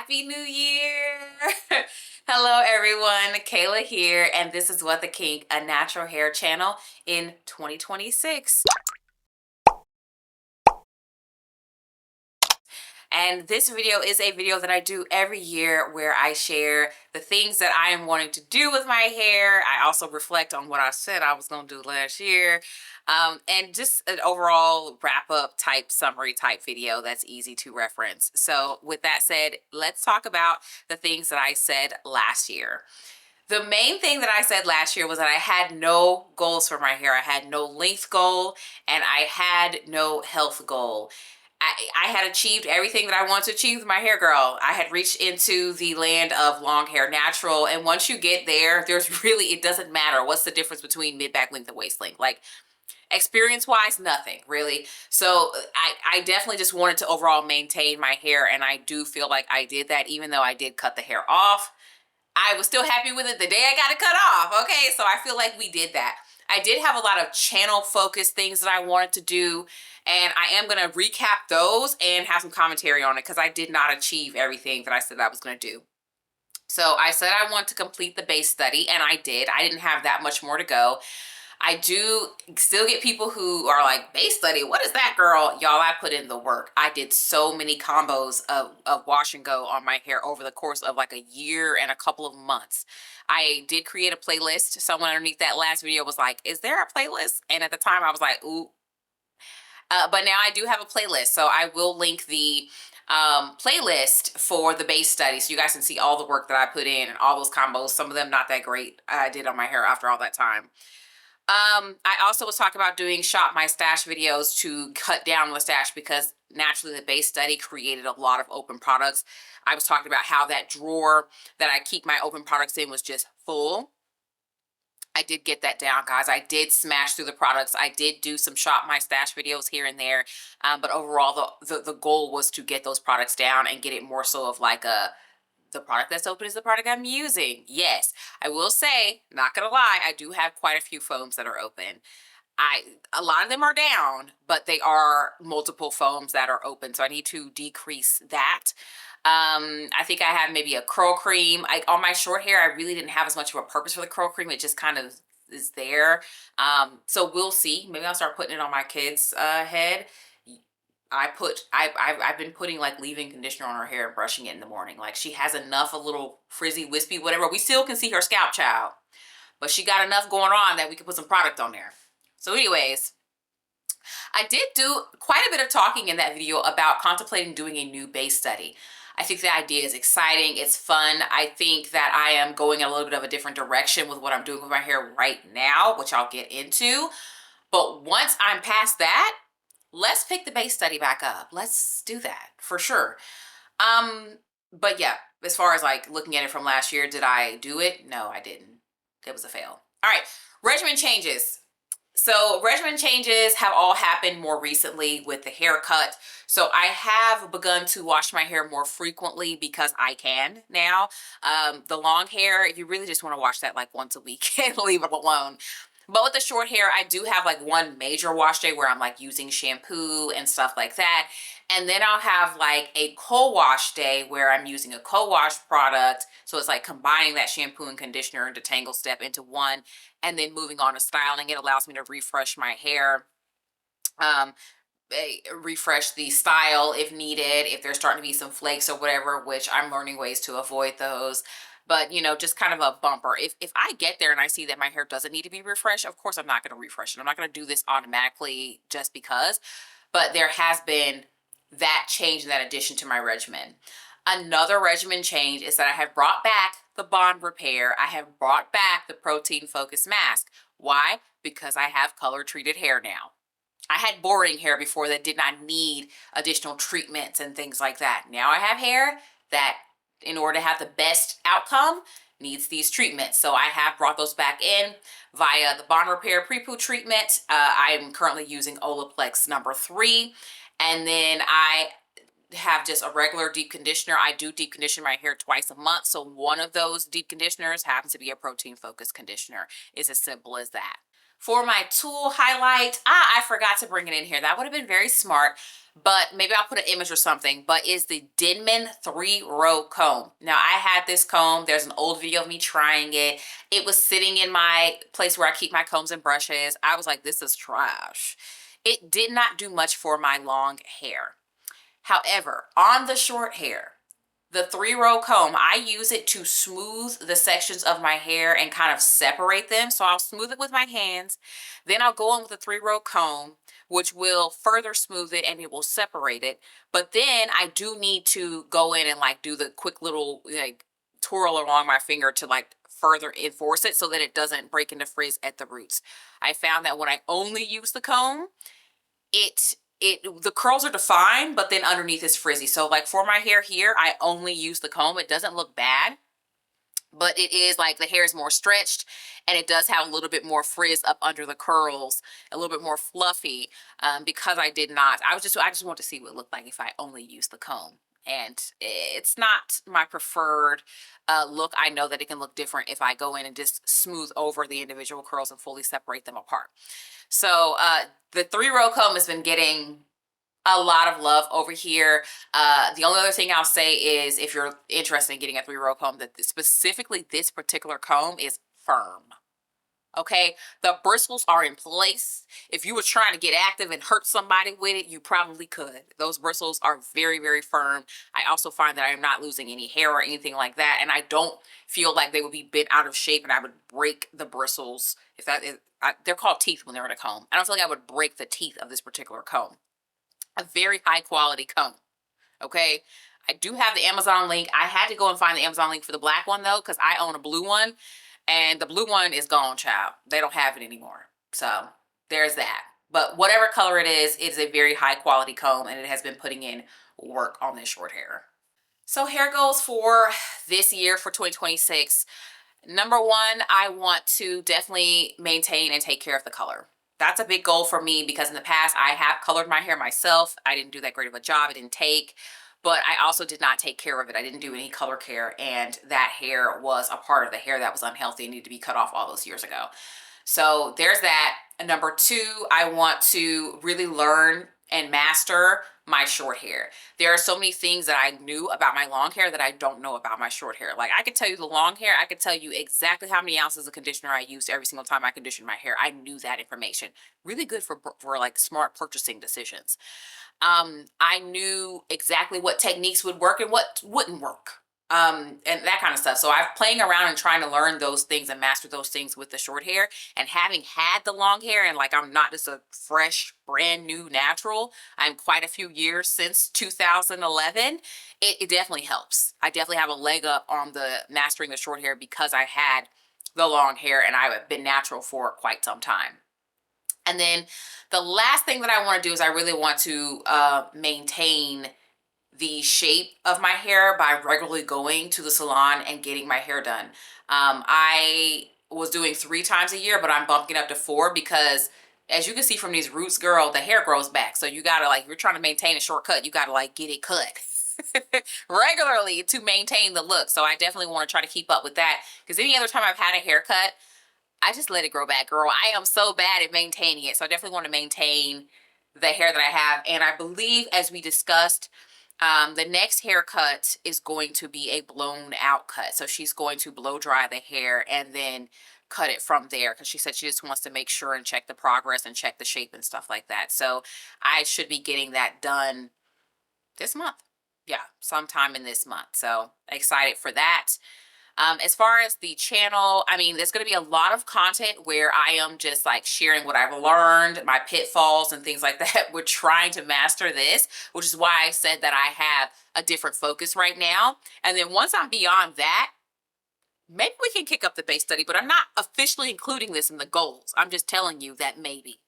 Happy New Year! Hello everyone, Kayla here, and this is What the Kink, a natural hair channel in 2026. And this video is a video that I do every year where I share the things that I am wanting to do with my hair. I also reflect on what I said I was going to do last year. And just an overall wrap up type summary type video that's easy to reference. So with that said, let's talk about the things that I said last year. The main thing that I said last year was that I had no goals for my hair. I had no length goal and I had no health goal. I had achieved everything that I wanted to achieve with my hair, girl. I had reached into the land of long hair natural. And once you get there, there's really, it doesn't matter. What's the difference between mid-back length and waist length? Like, experience-wise, nothing, really. So I definitely just wanted to overall maintain my hair. And I do feel like I did that, even though I did cut the hair off. I was still happy with it the day I got it cut off. Okay, so I feel like we did that. I did have a lot of channel focused things that I wanted to do, and I am going to recap those and have some commentary on it because I did not achieve everything that I said I was going to do. So I said I want to complete the base study, and I did. I didn't have that much more to go. I do still get people who are like, base study, what is that, girl? Y'all, I put in the work. I did so many combos of wash and go on my hair over the course of like a year and a couple of months. I did create a playlist. Someone underneath that last video was like, is there a playlist? And at the time I was like, ooh. But now I do have a playlist. So I will link the playlist for the base study so you guys can see all the work that I put in and all those combos. Some of them not that great I did on my hair after all that time. I also was talking about doing shop my stash videos to cut down the stash because naturally the base study created a lot of open products. I was talking about how that drawer that I keep my open products in was just full. I did get that down, guys. I did smash through the products. I did do some shop my stash videos here and there. But overall, the goal was to get those products down and get it more so of like the product that's open is the product I'm using. Yes, I will say, not gonna lie, I do have quite a few foams that are open. A lot of them are down, but they are multiple foams that are open, so I need to decrease that. I think I have maybe a curl cream. On my short hair, I really didn't have as much of a purpose for the curl cream. It just kind of is there. So we'll see. Maybe I'll start putting it on my kids' head. I've been putting like leave-in conditioner on her hair and brushing it in the morning. Like she has enough, a little frizzy, wispy, whatever. We still can see her scalp, child, but she got enough going on that we can put some product on there. So anyways, I did do quite a bit of talking in that video about contemplating doing a new base study. I think the idea is exciting. It's fun. I think that I am going a little bit of a different direction with what I'm doing with my hair right now, which I'll get into. But once I'm past that, let's pick the base study back up. Let's do that for sure. But yeah, as far as like looking at it from last year, did I do it? No, I didn't. It was a fail. All right, regimen changes. So regimen changes have all happened more recently with the haircut. So I have begun to wash my hair more frequently because I can now. The long hair, if you really just want to wash that like once a week and leave it alone. But with the short hair, I do have like one major wash day where I'm like using shampoo and stuff like that. And then I'll have like a co-wash day where I'm using a co-wash product. So it's like combining that shampoo and conditioner and detangle step into one and then moving on to styling. It allows me to refresh my hair, refresh the style if needed, if there's starting to be some flakes or whatever, which I'm learning ways to avoid those. But, you know, just kind of a bumper. If I get there and I see that my hair doesn't need to be refreshed, of course I'm not going to refresh it. I'm not going to do this automatically just because. But there has been that change and that addition to my regimen. Another regimen change is that I have brought back the bond repair. I have brought back the protein focused mask. Why? Because I have color treated hair now. I had boring hair before that did not need additional treatments and things like that. Now I have hair that, in order to have the best outcome, needs these treatments. So I have brought those back in via the Bond Repair Pre-Poo treatment. I am currently using Olaplex number 3. And then I have just a regular deep conditioner. I do deep condition my hair twice a month. So one of those deep conditioners happens to be a protein focused conditioner. It's as simple as that. For my tool highlight, I forgot to bring it in here. That would have been very smart, but maybe I'll put an image or something, but is the Denman 3-row comb. Now, I had this comb. There's an old video of me trying it. It was sitting in my place where I keep my combs and brushes. I was like, this is trash. It did not do much for my long hair. However, on the short hair, the 3-row comb, I use it to smooth the sections of my hair and kind of separate them. So I'll smooth it with my hands. Then I'll go on with the 3-row comb, which will further smooth it and it will separate it. But then I do need to go in and like do the quick little like twirl along my finger to like further enforce it so that it doesn't break into frizz at the roots. I found that when I only use the comb, the curls are defined, but then underneath is frizzy. So like for my hair here, I only use the comb. It doesn't look bad, but it is like the hair is more stretched and it does have a little bit more frizz up under the curls, a little bit more fluffy, because I just want to see what it looked like if I only use the comb. And it's not my preferred look. I know that it can look different if I go in and just smooth over the individual curls and fully separate them apart. So the 3-row comb has been getting a lot of love over here. The only other thing I'll say is if you're interested in getting a 3-row comb, that specifically this particular comb is firm. Okay, the bristles are in place. If you were trying to get active and hurt somebody with it, you probably could. Those bristles are very, very firm. I also find that I'm not losing any hair or anything like that, and I don't feel like they would be bent out of shape and I would break the bristles. If that is, they're called teeth when they're in a comb. I don't feel like I would break the teeth of this particular comb. A very high quality comb. Okay, I do have the Amazon link. I had to go and find the Amazon link for the black one though, because I own a blue one. And the blue one is gone, child. They don't have it anymore. So there's that. But whatever color it is a very high quality comb and it has been putting in work on this short hair. So hair goals for this year for 2026. Number one, I want to definitely maintain and take care of the color. That's a big goal for me because in the past I have colored my hair myself. I didn't do that great of a job. It didn't take. But I also did not take care of it. I didn't do any color care, and that hair was a part of the hair that was unhealthy and needed to be cut off all those years ago. So there's that. And number two, I want to really learn and master my short hair. There are so many things that I knew about my long hair that I don't know about my short hair. Like I could tell you the long hair, I could tell you exactly how many ounces of conditioner I used every single time I conditioned my hair. I knew that information. Really good for like smart purchasing decisions. I knew exactly what techniques would work and what wouldn't work. And that kind of stuff. So I'm playing around and trying to learn those things and master those things with the short hair. And having had the long hair, and like I'm not just a fresh, brand new natural, I'm quite a few years since 2011. It definitely helps. I definitely have a leg up on the mastering the short hair because I had the long hair and I've been natural for quite some time. And then the last thing that I want to do is I really want to maintain the shape of my hair by regularly going to the salon and getting my hair done. I was doing 3 times a year, but I'm bumping up to 4 because as you can see from these roots, girl, the hair grows back. So you gotta like, if you're trying to maintain a shortcut, you gotta like get it cut regularly to maintain the look. So I definitely want to try to keep up with that because any other time I've had a haircut, I just let it grow back, girl. I am so bad at maintaining it. So I definitely want to maintain the hair that I have. And I believe, as we discussed, the next haircut is going to be a blown out cut. So she's going to blow dry the hair and then cut it from there because she said she just wants to make sure and check the progress and check the shape and stuff like that. So I should be getting that done this month. Yeah, sometime in this month. So excited for that. As far as the channel, I mean, there's going to be a lot of content where I am just like sharing what I've learned, my pitfalls and things like that. We're trying to master this, which is why I said that I have a different focus right now. And then once I'm beyond that, maybe we can kick up the base study, but I'm not officially including this in the goals. I'm just telling you that maybe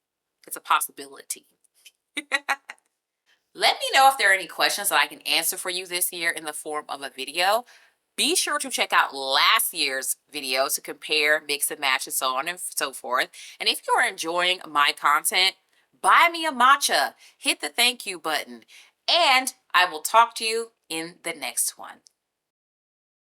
it's a possibility. Let me know if there are any questions that I can answer for you this year in the form of a video. Be sure to check out last year's video to compare, mix and match, and so on and so forth. And if you are enjoying my content, buy me a matcha, hit the thank you button, and I will talk to you in the next one.